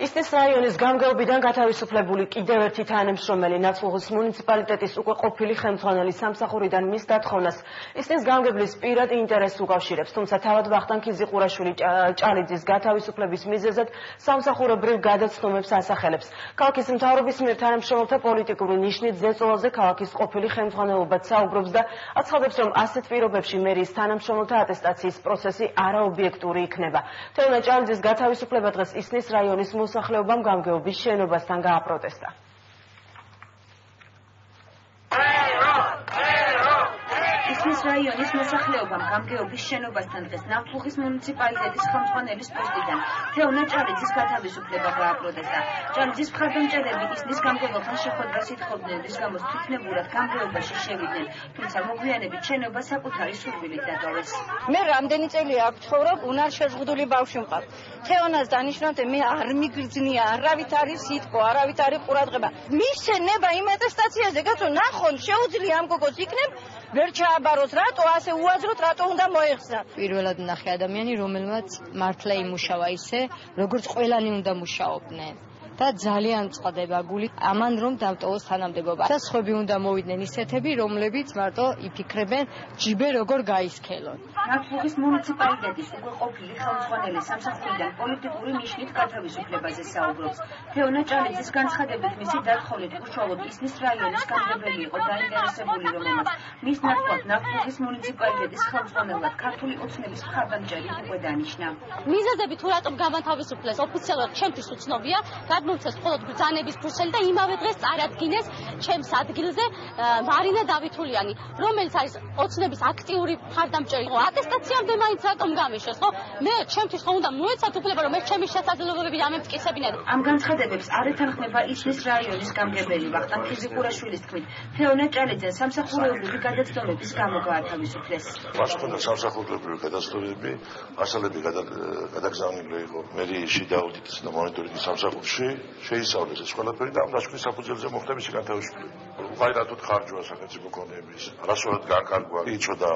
ისნის რაიონის გამგეობიდან გათავისუფლებული კიდევ ერთი თანამშრომელი ნაცვლუღის მუნიციპალიტეტის უკვე ყოფილი ხელმძღვანელის სამსახურიდან მის დათხოვნას ისნის გამგებლის პირად ინტერესს უკავშირებს, თუმცა თავად ვახტანგ ქიზიყურაშვილი ჭალიძის გათავისუფლების მიზეზად სამსახურებრივ გადაცნობებს ასახელებს. ქალაქის მთავრობის მიერ თანამშრომელთა პოლიტიკური ნიშნით ზეწოლაზე ქალაქის ყოფილი ხელმძღვანელობა საუბრობს და აცხადებს, რომ ასეთ პირობებში მერიის თანამშრომელთა ატესტაციის პროცესი არაობიექტური იქნება. თეონა ჭალიძის გათავისუფლება დღეს ისნის რაიონის მოსახლეობამ გამგეობის შენობასთან გააპროტესტა. ისნის რაიონის მოსახლეობამ გამგეობის შენობასთან დღეს ნავთლუღის მუნიციპალიტეტის ხელმძღვანელის პოსტიდან თეონა ჭალიძის გათავისუფლება გააპროტესტა. ჭალიძის მხარდამჭერები ისნის გამგეობელთან შეხვედრას ითხოვდნენ, რის გამოც თვითნებურად გამგეობაში შევიდნენ, თუმცა მოგვიანებით შენობა საკუთარი სურვილით დატოვეს. მე რამდენი წელია აქ ცხოვრობ, უნარშეზღუდული ბავშვი მყავს. თეონას დანიშნავთ, მე არ მიგრძნია, არავით არის სიტყვა, არავით არის ყურადღება. მისცენება იმ ატესტაციაზე, გასო ნახონ, შეუძლია ამ გოგოს იქნებ ვერ ჩააბაროს, რატო ასე უაზროთ, რატო უნდა მოეხსნა. პირველად ნახე ადამიანი, რომელმაც მართლა იმუშავა ისე, როგორც ყველანი უნდა მუშაობდნენ. და ძალიან წყდება გული ამან რომ დავტოვოს თანამდებობა. და სხვები უნდა მოვიდნენ ისეთები, რომლებიც მარტო იფიქრებენ ჯიბე როგორ გაისქელონ. ნავთლუღის მუნიციპალიტეტის უკვე ყოფილი ხელმძღვანელის სამსახურიდან პოლიტიკური ნიშნით გათავისუფლებაზე საუბრობს. თეონა ჭალიძის განცხადებით მისი დათხოვნით უშუალოდ ისნის რაიონის გამგებელი იყო დაინტერესებული, რომელმაც მის ნაცვლად ნავთლუღის მუნიციპალიტეტის ხელმძღვანელად ქართული ოცნების მხარდამჭერი უკვე დანიშნა. მიზეზები თუ რატომ გამათავისუფლეს ოფიციალურად ჩემთვის უცნობია. გადმოვცეს მხოლოდ ბრძანების ფურცელი და იმავე დღეს წარადგინეს ჩემს ადგილზე მარინა დავითულიანი, რომელიც არის ოცნების აქტიური მხარდამჭერი. ატესტაციამდე მაინც რატომ გამიშეს, ხო? მე ჩემთვის ხო უნდა მოეცათ უფლება, რომ ეს ჩემი შესაძლებლობები დამემტკიცებინათ. ამ განცხადებებს არ ეთანხმება ისნის რაიონის გამგებელი ვახტანგ ქიზიყურაშვილის თქმით, თეონა ჭალიძე სამსახურეობრივი გადაცდომების გამო გაათავისუფლეს. მას ჰქონდა სამსახურეობრივი გადაცდომები, მასალები გადაგზავნილი იყო მერიის შიდა აუდიტის და მონიტორინგის სამსახურში. შეისწავლეს ეს ყველაფერი და ამ დაშლის საფუძველზე მოხდა მისი გათავისუფლება. უყურადღებოდ ხარჯვა სახელმწიფო კონტროლების, არასოდეს განკარგვა იწოდა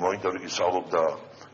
მონიტორინგის სწავლობდა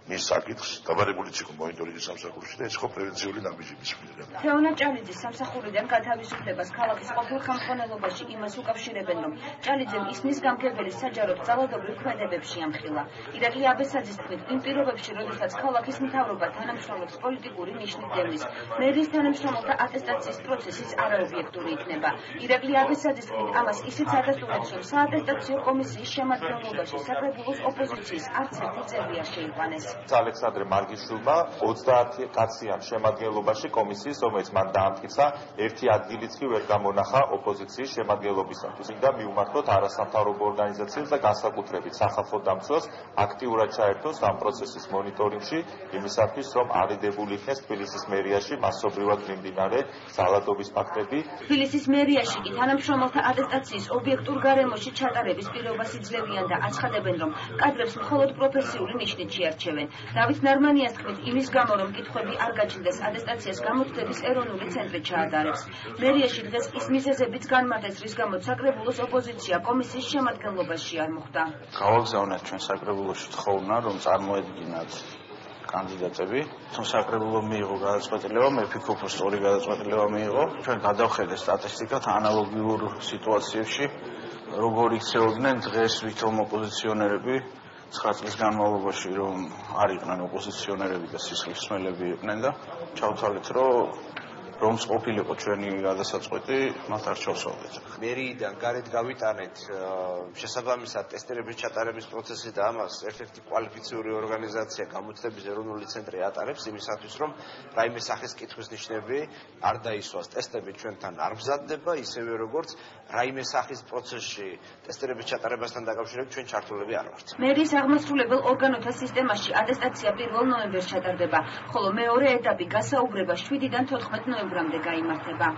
მის საკითხს, დაბადებულიც იყო მონიტორინგის სამსახურში და ეს იყო პრევენციული ნაბიჯების მიღება. თეონა ჭალიძის სამსახურიდან გათავისუფლებას ქალაქის ყოფილ ხელმძღვანელობაში იმას უკავშირებენ, რომ ჭალიძემ ისნის გამგებელის საჯაროდ ძალადობრივ ქმედებებში ამხილა. ირაკლი აბესაძის თქმით, იმ პირობებში, როდესაც ქალაქის მთავრობა თანამშრომლებს პოლიტიკური ნიშნით დევნის, მერიის თანამშრომელთა ატესტაციის პროცესიც არაობიექტური იქნება. ირაკლი აბესაძის თქმით, ამას ისიც ადასტურებს, რომ საატესტაციო კომისიის შემადგენლობაში საკრებულოს ოპოზიციის არც ერთი წევრი არ შეიყვანეს. ალექსანდრე მარგიშვილმა 30 კაციან შემადგენლობაში კომისიის, რომელიც მან დაამტკიცა, ერთი ადგილიც კი ვერ გამონახა ოპოზიციის შემადგენლობისათვის. და მიუმართოთ არასამთავრობო ორგანიზაციებს და განსაკუთრებით სახალხო დამცველს აქტიურად ჩაერთოს ამ პროცესის მონიტორინგში, იმისათვის, რომ არიდებული იქნეს თბილისის მერიაში მასობრივად მიმდინარე ძალადობის ფაქტები. თბილისის მერიაში კი თანამშრომელთა ატესტაციის ობიექტურ გარემოში ჩატარების პირობას იძლევიან და აცხადებენ, რომ კადრებს მხოლოდ პროფესიული ნიშნით შეარჩევენ. დავით ნარმანიას თქმით, იმის გამო, რომ კითხვები არ გაჩნდეს, ატესტაციას გამოცდების ეროვნული ცენტრი ჩაადარებს. მერიაში დღეს ის მიზეზებიც განმარტეს, რის გამოც საკრებულოს ოპოზიცია კომისიის შემადგენლობაში არ მოხვდა. გავაგზავნეთ ჩვენ საკრებულოში თხოვნა, რომ წარმოედგინათ კანდიდატები, თუმცა საკრებულო მიიღო გადაწყვეტილება, მე ვფიქრობ, რომ სწორი გადაწყვეტილება მიიღო. ჩვენ გადავხედეთ სტატისტიკად ანალოგიურ სიტუაციებში, როგორ იქცეოდნენ დღეს ვითომ ოპოზიციონერები 9 წლის განმავლობაში, რომ არ იყვნენ ოპოზიციონერები და სისხლისმელები იყვნენ და ჩავთვალეთ, რომ ყოფილიყო ჩვენი გადასაწყვეტი, მათ არ ჩავსვავდეთ. მერიიდან გარეთ გავიტანეთ შესაბამისად ტესტირების ჩატარების პროცესი და ამას ერთ-ერთი კვალიფიციური ორგანიზაცია გამოცდების ეროვნული ცენტრი ატარებს იმისათვის, რომ რაიმე სახის კითხვის ნიშნები არ დაისვას. ტესტები ჩვენთან არ მზადდება, ისევე როგორც რაიმე სახის პროცესში ტესტირების ჩატარებასთან დაკავშირებით ჩვენ ჩართულები არ ვართ. მერიის აღმასრულებელ ორგანოთა სისტემაში ატესტაცია 1 ნოემბერს ჩატარდება, ხოლო მეორე ეტაპი გასაუბრება 7-დან 14 ნოემბრამდე გაიმართება.